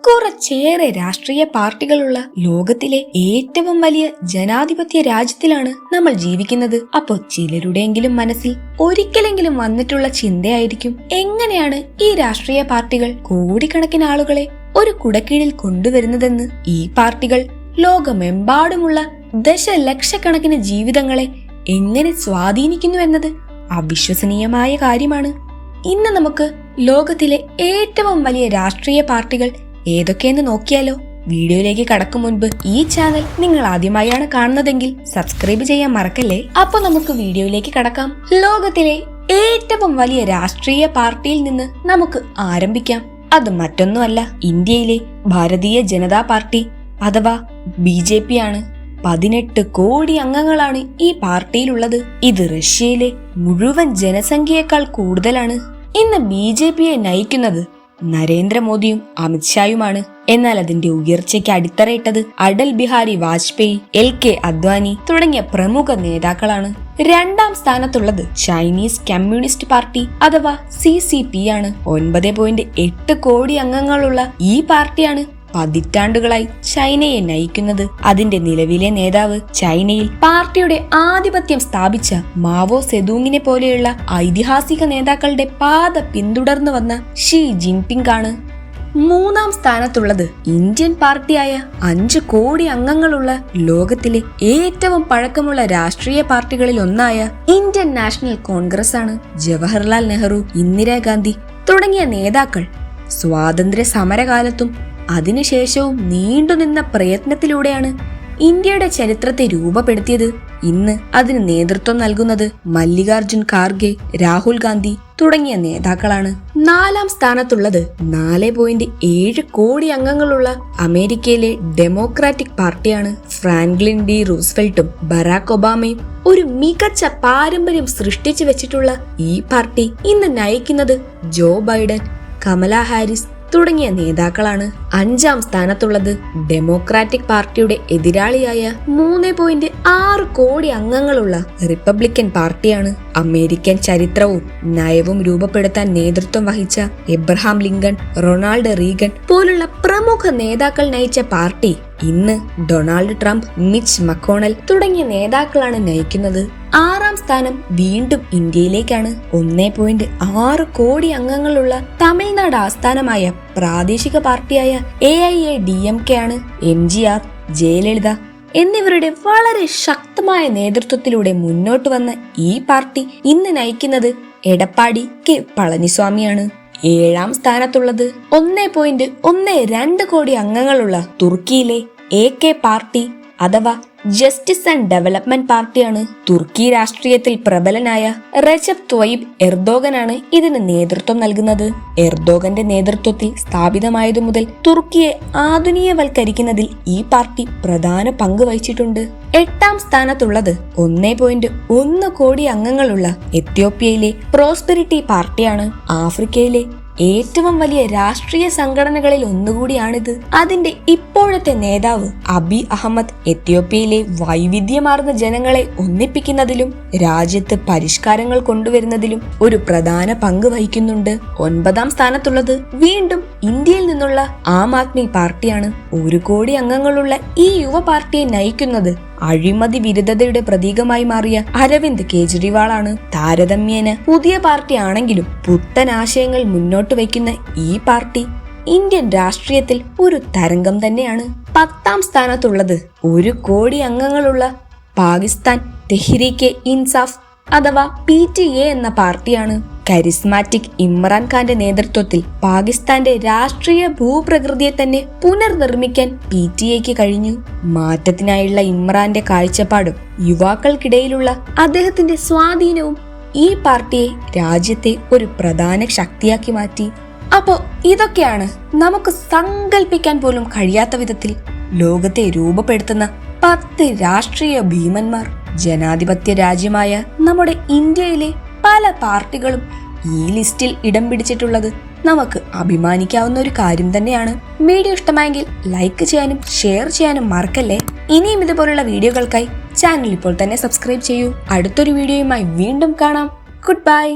കുറച്ചേറെ രാഷ്ട്രീയ പാർട്ടികളുള്ള ലോകത്തിലെ ഏറ്റവും വലിയ ജനാധിപത്യ രാജ്യത്തിലാണ് നമ്മൾ ജീവിക്കുന്നത്. അപ്പോ ചിലരുടെയെങ്കിലും മനസ്സിൽ ഒരിക്കലെങ്കിലും വന്നിട്ടുള്ള ചിന്തയായിരിക്കും, എങ്ങനെയാണ് ഈ രാഷ്ട്രീയ പാർട്ടികൾ കോടിക്കണക്കിന് ആളുകളെ ഒരു കുടക്കീഴിൽ കൊണ്ടുവരുന്നതെന്ന്. ഈ പാർട്ടികൾ ലോകമെമ്പാടുമുള്ള ദശലക്ഷക്കണക്കിന് ജീവിതങ്ങളെ എങ്ങനെ സ്വാധീനിക്കുന്നു എന്നത് അവിശ്വസനീയമായ കാര്യമാണ്. ഇന്ന് നമുക്ക് ലോകത്തിലെ ഏറ്റവും വലിയ രാഷ്ട്രീയ പാർട്ടികൾ ഏതൊക്കെയെന്ന് നോക്കിയാലോ? വീഡിയോയിലേക്ക് കടക്കും മുൻപ് ഈ ചാനൽ നിങ്ങൾ ആദ്യമായാണ് കാണുന്നതെങ്കിൽ സബ്സ്ക്രൈബ് ചെയ്യാൻ മറക്കല്ലേ. അപ്പൊ നമുക്ക് വീഡിയോയിലേക്ക് കടക്കാം. ലോകത്തിലെ ഏറ്റവും വലിയ രാഷ്ട്രീയ പാർട്ടിയിൽ നിന്ന് നമുക്ക് ആരംഭിക്കാം. അത് മറ്റൊന്നുമല്ല, ഇന്ത്യയിലെ ഭാരതീയ ജനതാ പാർട്ടി അഥവാ BJP ആണ്. 18 കോടി അംഗങ്ങളാണ് ഈ പാർട്ടിയിലുള്ളത്. ഇത് റഷ്യയിലെ മുഴുവൻ ജനസംഖ്യയേക്കാൾ കൂടുതലാണ്. ഇന്ന് BJPയെ നയിക്കുന്നത് നരേന്ദ്രമോദിയും അമിത്ഷായുമാണ്. എന്നാൽ അതിന്റെ ഉയർച്ചയ്ക്ക് അടിത്തറയിട്ടത് അടൽ ബിഹാരി വാജ്പേയി, LK അദ്വാനി തുടങ്ങിയ പ്രമുഖ നേതാക്കളാണ്. രണ്ടാം സ്ഥാനത്തുള്ളത് ചൈനീസ് കമ്മ്യൂണിസ്റ്റ് പാർട്ടി അഥവാ CCP ആണ്. 9.8 കോടി അംഗങ്ങളുള്ള ഈ പാർട്ടിയാണ് പതിറ്റാണ്ടുകളായി ചൈനയെ നയിക്കുന്നത്. അതിന്റെ നിലവിലെ നേതാവ് ചൈനയിൽ പാർട്ടിയുടെ ആധിപത്യം സ്ഥാപിച്ച മാവോ സെതൂങ്ങിനെ പോലെയുള്ള ഐതിഹാസിക നേതാക്കളുടെ പാത പിന്തുടർന്നു വന്ന ഷി ജിൻപിങ് ആണ്. മൂന്നാം സ്ഥാനത്തുള്ളത് ഇന്ത്യൻ പാർട്ടിയായ 5 കോടി അംഗങ്ങളുള്ള ലോകത്തിലെ ഏറ്റവും പഴക്കമുള്ള രാഷ്ട്രീയ പാർട്ടികളിൽ ഒന്നായ ഇന്ത്യൻ നാഷണൽ കോൺഗ്രസ് ആണ്. ജവഹർലാൽ നെഹ്റു, ഇന്ദിരാഗാന്ധി തുടങ്ങിയ നേതാക്കൾ സ്വാതന്ത്ര്യ സമരകാലത്തും അതിനുശേഷവും നീണ്ടുനിന്ന പ്രയത്നത്തിലൂടെയാണ് ഇന്ത്യയുടെ ചരിത്രത്തെ രൂപപ്പെടുത്തിയത്. ഇന്ന് അതിന് നേതൃത്വം നൽകുന്നത് മല്ലികാർജുൻ ഖാർഗെ, രാഹുൽ ഗാന്ധി തുടങ്ങിയ നേതാക്കളാണ്. നാലാം സ്ഥാനത്തുള്ളത് 4.7 കോടി അംഗങ്ങളുള്ള അമേരിക്കയിലെ ഡെമോക്രാറ്റിക് പാർട്ടിയാണ്. ഫ്രാങ്ക്ലിൻ ഡി റൂസ്വെൽറ്റും ബറാക് ഒബാമയും ഒരു മികച്ച പാരമ്പര്യം സൃഷ്ടിച്ചു വെച്ചിട്ടുള്ള ഈ പാർട്ടി ഇന്ന് നയിക്കുന്നത് ജോ ബൈഡൻ, കമല ഹാരിസ് തുടങ്ങിയ നേതാക്കളാണ്. അഞ്ചാം സ്ഥാനത്തുള്ളത് ഡെമോക്രാറ്റിക് പാർട്ടിയുടെ എതിരാളിയായ 3.6 കോടി അംഗങ്ങളുള്ള റിപ്പബ്ലിക്കൻ പാർട്ടിയാണ്. അമേരിക്കൻ ചരിത്രവും നയവും രൂപപ്പെടുത്താൻ നേതൃത്വം വഹിച്ച എബ്രഹാം ലിങ്കൺ, റൊണാൾഡ് റീഗൻ പോലുള്ള പ്രമുഖ നേതാക്കൾ നയിച്ച പാർട്ടി ഇന്ന് ഡൊണാൾഡ് ട്രംപ്, മിച്ച് മക്കോണൽ തുടങ്ങിയ നേതാക്കളാണ് നയിക്കുന്നത്. ആറാം സ്ഥാനം വീണ്ടും ഇന്ത്യയിലേക്കാണ്. 1.6 കോടി അംഗങ്ങളുള്ള തമിഴ്നാട് ആസ്ഥാനമായ പ്രാദേശിക പാർട്ടിയായ AIADMK ആണ്. MGR, ജയലളിത എന്നിവരുടെ വളരെ ശക്തമായ നേതൃത്വത്തിലൂടെ മുന്നോട്ട് വന്ന ഈ പാർട്ടി ഇന്ന് നയിക്കുന്നത് എടപ്പാടി K പളനിസ്വാമിയാണ്. ഏഴാം സ്ഥാനത്തുള്ളത് 1.12 കോടി അംഗങ്ങളുള്ള തുർക്കിയിലെ AK പാർട്ടി അഥവാ ജസ്റ്റിസ് ആൻഡ് ഡെവലപ്മെന്റ് പാർട്ടിയാണ്. തുർക്കി രാഷ്ട്രീയത്തിൽ പ്രബലനായ റെജപ് ത്വയ്യിബ് എർദോഗനാണ് ഇതിന് നേതൃത്വം നൽകുന്നത്. എർദോഗന്റെ നേതൃത്വത്തിൽ സ്ഥാപിതമായതു മുതൽ തുർക്കിയെ ആധുനികവൽക്കരിക്കുന്നതിൽ ഈ പാർട്ടി പ്രധാന പങ്ക് വഹിച്ചിട്ടുണ്ട്. എട്ടാം സ്ഥാനത്തുള്ളത് 1.1 കോടി അംഗങ്ങളുള്ള എത്യോപ്യയിലെ പ്രോസ്പെരിറ്റി പാർട്ടിയാണ്. ആഫ്രിക്കയിലെ ഏറ്റവും വലിയ രാഷ്ട്രീയ സംഘടനകളിൽ ഒന്നുകൂടിയാണിത്. അതിന്റെ ഇപ്പോഴത്തെ നേതാവ് അബി അഹമ്മദ് എത്യോപ്യയിലെ വൈവിധ്യമാർന്ന ജനങ്ങളെ ഒന്നിപ്പിക്കുന്നതിലും രാജ്യത്ത് പരിഷ്കാരങ്ങൾ കൊണ്ടുവരുന്നതിലും ഒരു പ്രധാന പങ്ക് വഹിക്കുന്നുണ്ട്. 9ാം സ്ഥാനത്തുള്ളത് വീണ്ടും ഇന്ത്യയിൽ നിന്നുള്ള ആം ആദ്മി പാർട്ടിയാണ്. 1 കോടി അംഗങ്ങളുള്ള ഈ യുവ പാർട്ടിയെ നയിക്കുന്നത് അഴിമതി വിരുദ്ധതയുടെ പ്രതീകമായി മാറിയ അരവിന്ദ് കെജ്രിവാൾ ആണ്. താരതമ്യേന പുതിയ പാർട്ടി ആണെങ്കിലും പുത്തൻ ആശയങ്ങൾ മുന്നോട്ട് വയ്ക്കുന്ന ഈ പാർട്ടി ഇന്ത്യൻ രാഷ്ട്രീയത്തിൽ ഒരു തരംഗം തന്നെയാണ്. 10ാം സ്ഥാനത്തുള്ളത് 1 കോടി അംഗങ്ങളുള്ള പാകിസ്ഥാൻ തെഹ്രീക്കെ ഇൻസാഫ് അഥവാ PTA എന്ന പാർട്ടിയാണ്. കരിസ്മാറ്റിക് ഇമ്രാൻഖാന്റെ നേതൃത്വത്തിൽ പാകിസ്ഥാന്റെ രാഷ്ട്രീയ ഭൂപ്രകൃതിയെ തന്നെ പുനർനിർമ്മിക്കാൻ PTAക്ക് കഴിഞ്ഞു. മാറ്റത്തിനായുള്ള ഇമ്രാന്റെ കാഴ്ചപ്പാടും യുവാക്കൾക്കിടയിലുള്ള അദ്ദേഹത്തിന്റെ സ്വാധീനവും ഈ പാർട്ടിയെ രാജ്യത്തെ ഒരു പ്രധാന ശക്തിയാക്കി മാറ്റി. അപ്പോ ഇതൊക്കെയാണ് നമുക്ക് സങ്കല്പിക്കാൻ പോലും കഴിയാത്ത വിധത്തിൽ ലോകത്തെ രൂപപ്പെടുത്തുന്ന 10 രാഷ്ട്രീയ ഭീമന്മാർ. ജനാധിപത്യ രാജ്യമായ നമ്മുടെ ഇന്ത്യയിലെ പല പാർട്ടികളും ഈ ലിസ്റ്റിൽ ഇടം പിടിച്ചിട്ടുള്ളത് നമുക്ക് അഭിമാനിക്കാവുന്ന ഒരു കാര്യം തന്നെയാണ്. വീഡിയോ ഇഷ്ടമായെങ്കിൽ ലൈക്ക് ചെയ്യാനും ഷെയർ ചെയ്യാനും മറക്കല്ലേ. ഇനിയും ഇതുപോലുള്ള വീഡിയോകൾക്കായി ചാനൽ ഇപ്പോൾ തന്നെ സബ്സ്ക്രൈബ് ചെയ്യൂ. അടുത്തൊരു വീഡിയോയുമായി വീണ്ടും കാണാം. Good bye.